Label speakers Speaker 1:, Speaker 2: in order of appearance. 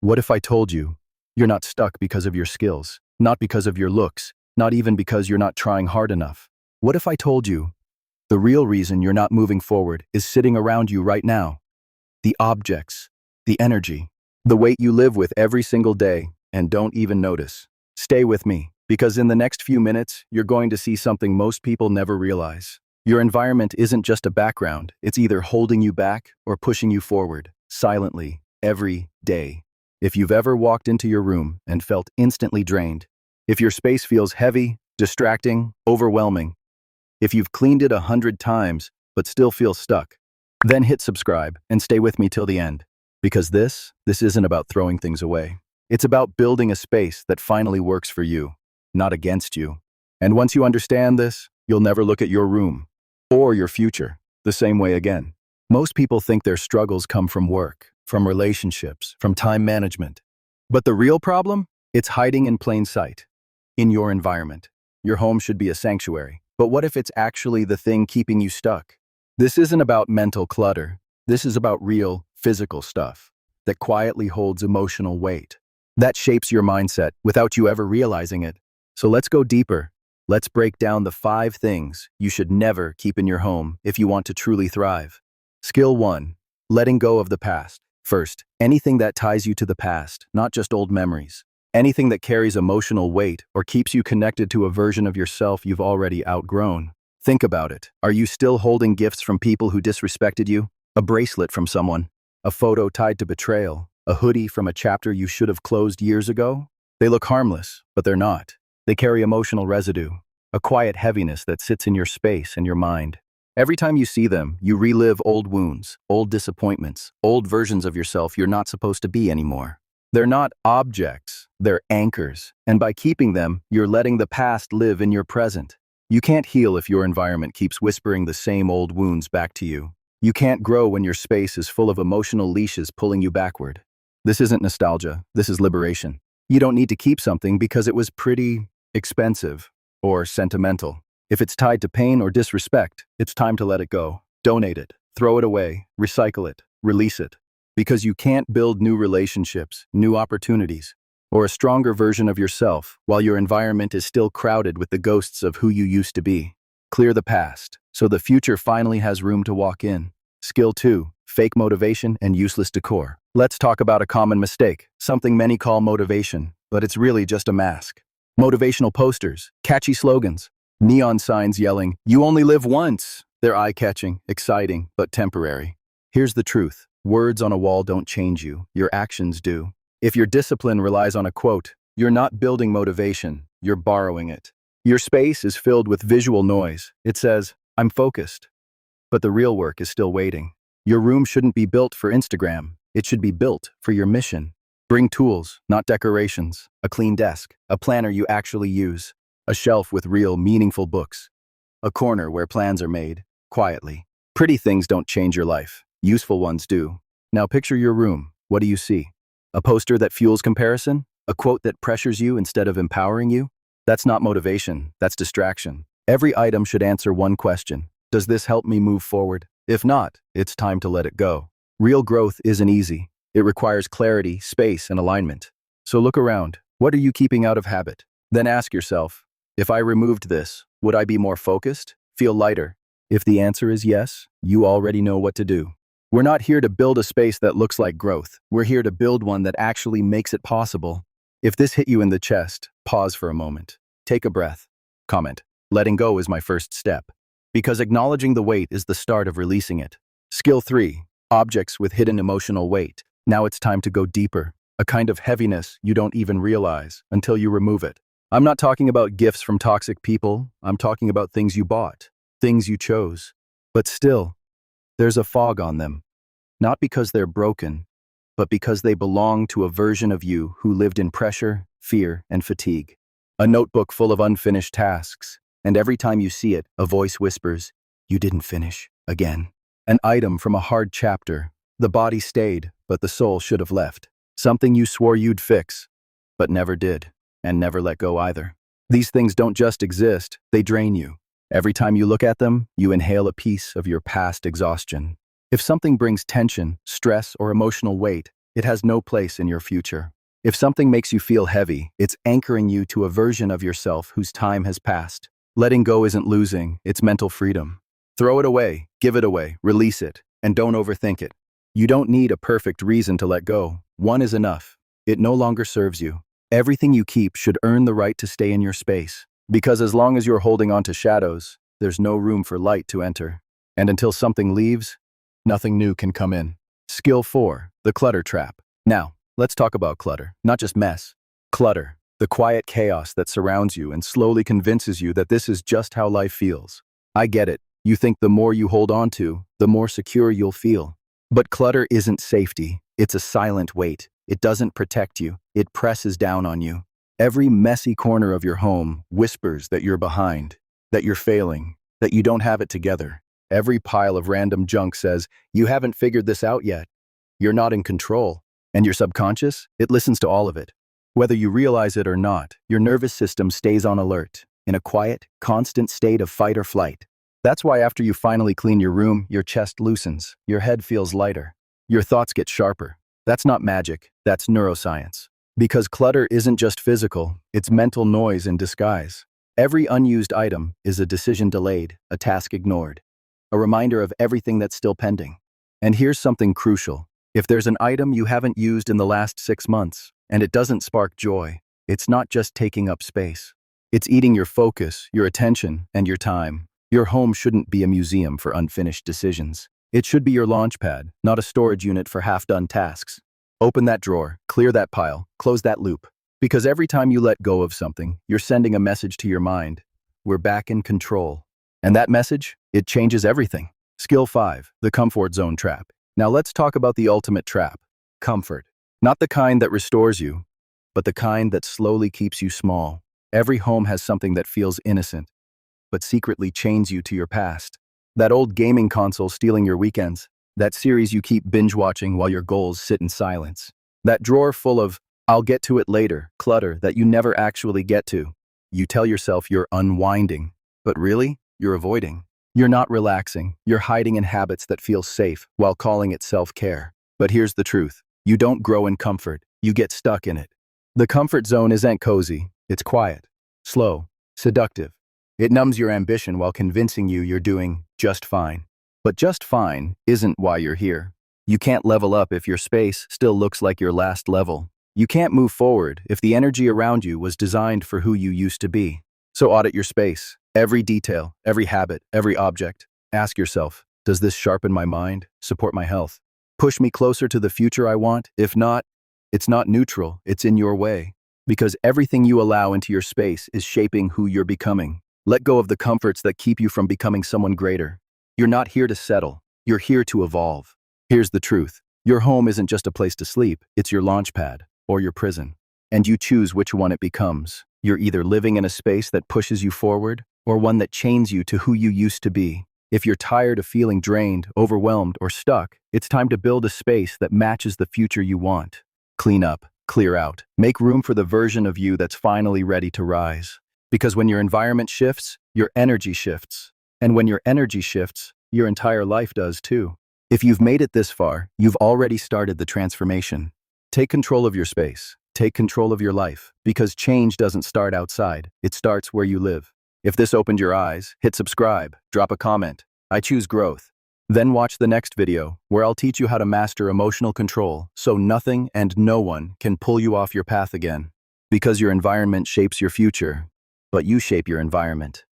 Speaker 1: What if I told you you're not stuck because of your skills, not because of your looks, not even because you're not trying hard enough? What if I told you the real reason you're not moving forward is sitting around you right now? The objects, the energy, the weight you live with every single day and don't even notice. Stay with me, because in the next few minutes, you're going to see something most people never realize. Your environment isn't just a background, it's either holding you back or pushing you forward, silently, every day. If you've ever walked into your room and felt instantly drained, if your space feels heavy, distracting, overwhelming, if you've cleaned it 100 times but still feel stuck, then hit subscribe and stay with me till the end. Because this isn't about throwing things away. It's about building a space that finally works for you, not against you. And once you understand this, you'll never look at your room or your future the same way again. Most people think their struggles come from work, from relationships, from time management. But the real problem? It's hiding in plain sight. In your environment. Your home should be a sanctuary. But what if it's actually the thing keeping you stuck? This isn't about mental clutter. This is about real, physical stuff that quietly holds emotional weight. That shapes your mindset without you ever realizing it. So let's go deeper. Let's break down the 5 things you should never keep in your home if you want to truly thrive. Skill 1. Letting go of the past. First, anything that ties you to the past, not just old memories. Anything that carries emotional weight or keeps you connected to a version of yourself you've already outgrown. Think about it. Are you still holding gifts from people who disrespected you? A bracelet from someone? A photo tied to betrayal? A hoodie from a chapter you should have closed years ago? They look harmless, but they're not. They carry emotional residue, a quiet heaviness that sits in your space and your mind. Every time you see them, you relive old wounds, old disappointments, old versions of yourself you're not supposed to be anymore. They're not objects, they're anchors, and by keeping them, you're letting the past live in your present. You can't heal if your environment keeps whispering the same old wounds back to you. You can't grow when your space is full of emotional leashes pulling you backward. This isn't nostalgia, this is liberation. You don't need to keep something because it was pretty expensive or sentimental. If it's tied to pain or disrespect, it's time to let it go. Donate it, throw it away, recycle it, release it. Because you can't build new relationships, new opportunities, or a stronger version of yourself while your environment is still crowded with the ghosts of who you used to be. Clear the past, so the future finally has room to walk in. Skill 2, fake motivation and useless decor. Let's talk about a common mistake, something many call motivation, but it's really just a mask. Motivational posters, catchy slogans, neon signs yelling, "You only live once." They're eye-catching, exciting, but temporary. Here's the truth. Words on a wall don't change you, your actions do. If your discipline relies on a quote, you're not building motivation, you're borrowing it. Your space is filled with visual noise. It says, "I'm focused." But the real work is still waiting. Your room shouldn't be built for Instagram. It should be built for your mission. Bring tools, not decorations. A clean desk, a planner you actually use, a shelf with real, meaningful books, a corner where plans are made, quietly. Pretty things don't change your life. Useful ones do. Now picture your room. What do you see? A poster that fuels comparison? A quote that pressures you instead of empowering you? That's not motivation, that's distraction. Every item should answer one question. Does this help me move forward? If not, it's time to let it go. Real growth isn't easy. It requires clarity, space, and alignment. So look around. What are you keeping out of habit? Then ask yourself, if I removed this, would I be more focused? Feel lighter? If the answer is yes, you already know what to do. We're not here to build a space that looks like growth. We're here to build one that actually makes it possible. If this hit you in the chest, pause for a moment. Take a breath. Comment, "Letting go is my first step." Because acknowledging the weight is the start of releasing it. Skill 3, objects with hidden emotional weight. Now it's time to go deeper. A kind of heaviness you don't even realize until you remove it. I'm not talking about gifts from toxic people. I'm talking about things you bought, things you chose. But still, there's a fog on them. Not because they're broken, but because they belong to a version of you who lived in pressure, fear, and fatigue. A notebook full of unfinished tasks, and every time you see it, a voice whispers, "You didn't finish," again. An item from a hard chapter. The body stayed, but the soul should have left. Something you swore you'd fix, but never did, and never let go either. These things don't just exist, they drain you. Every time you look at them, you inhale a piece of your past exhaustion. If something brings tension, stress, or emotional weight, It has no place in your future. If something makes you feel heavy, it's anchoring you to a version of yourself whose time has passed. Letting go isn't losing, it's mental freedom. Throw it away, give it away, release it, and don't overthink it. You don't need a perfect reason to let go. One is enough. It no longer serves you. Everything you keep should earn the right to stay in your space. Because as long as you're holding on to shadows, there's no room for light to enter. And until something leaves, nothing new can come in. Skill 4, the clutter trap. Now, let's talk about clutter, not just mess. Clutter, the quiet chaos that surrounds you and slowly convinces you that this is just how life feels. I get it. You think the more you hold on to, the more secure you'll feel. But clutter isn't safety. It's a silent weight. It doesn't protect you. It presses down on you. Every messy corner of your home whispers that you're behind, that you're failing, that you don't have it together. Every pile of random junk says, you haven't figured this out yet. You're not in control. And your subconscious, it listens to all of it. Whether you realize it or not, your nervous system stays on alert, in a quiet, constant state of fight or flight. That's why after you finally clean your room, your chest loosens, your head feels lighter, your thoughts get sharper. That's not magic, that's neuroscience. Because clutter isn't just physical, it's mental noise in disguise. Every unused item is a decision delayed, a task ignored, a reminder of everything that's still pending. And here's something crucial. If there's an item you haven't used in the last 6 months, and it doesn't spark joy, it's not just taking up space. It's eating your focus, your attention, and your time. Your home shouldn't be a museum for unfinished decisions. It should be your launchpad, not a storage unit for half-done tasks. Open that drawer, clear that pile, close that loop. Because every time you let go of something, you're sending a message to your mind. We're back in control. And that message, it changes everything. Skill 5, the comfort zone trap. Now let's talk about the ultimate trap, comfort. Not the kind that restores you, but the kind that slowly keeps you small. Every home has something that feels innocent, but secretly chains you to your past. That old gaming console stealing your weekends. That series you keep binge-watching while your goals sit in silence. That drawer full of, I'll get to it later, clutter that you never actually get to. You tell yourself you're unwinding, but really, you're avoiding. You're not relaxing, you're hiding in habits that feel safe while calling it self-care. But here's the truth. You don't grow in comfort, you get stuck in it. The comfort zone isn't cozy, it's quiet, slow, seductive. It numbs your ambition while convincing you you're doing just fine. But just fine isn't why you're here. You can't level up if your space still looks like your last level. You can't move forward if the energy around you was designed for who you used to be. So audit your space. Every detail, every habit, every object. Ask yourself, does this sharpen my mind, support my health, push me closer to the future I want? If not, it's not neutral, it's in your way. Because everything you allow into your space is shaping who you're becoming. Let go of the comforts that keep you from becoming someone greater. You're not here to settle, you're here to evolve. Here's the truth. Your home isn't just a place to sleep, it's your launchpad or your prison. And you choose which one it becomes. You're either living in a space that pushes you forward, or one that chains you to who you used to be. If you're tired of feeling drained, overwhelmed, or stuck, it's time to build a space that matches the future you want. Clean up, clear out, make room for the version of you that's finally ready to rise. Because when your environment shifts, your energy shifts. And when your energy shifts, your entire life does too. If you've made it this far, you've already started the transformation. Take control of your space. Take control of your life. Because change doesn't start outside, it starts where you live. If this opened your eyes, hit subscribe, drop a comment. I choose growth. Then watch the next video, where I'll teach you how to master emotional control so nothing and no one can pull you off your path again. Because your environment shapes your future, but you shape your environment.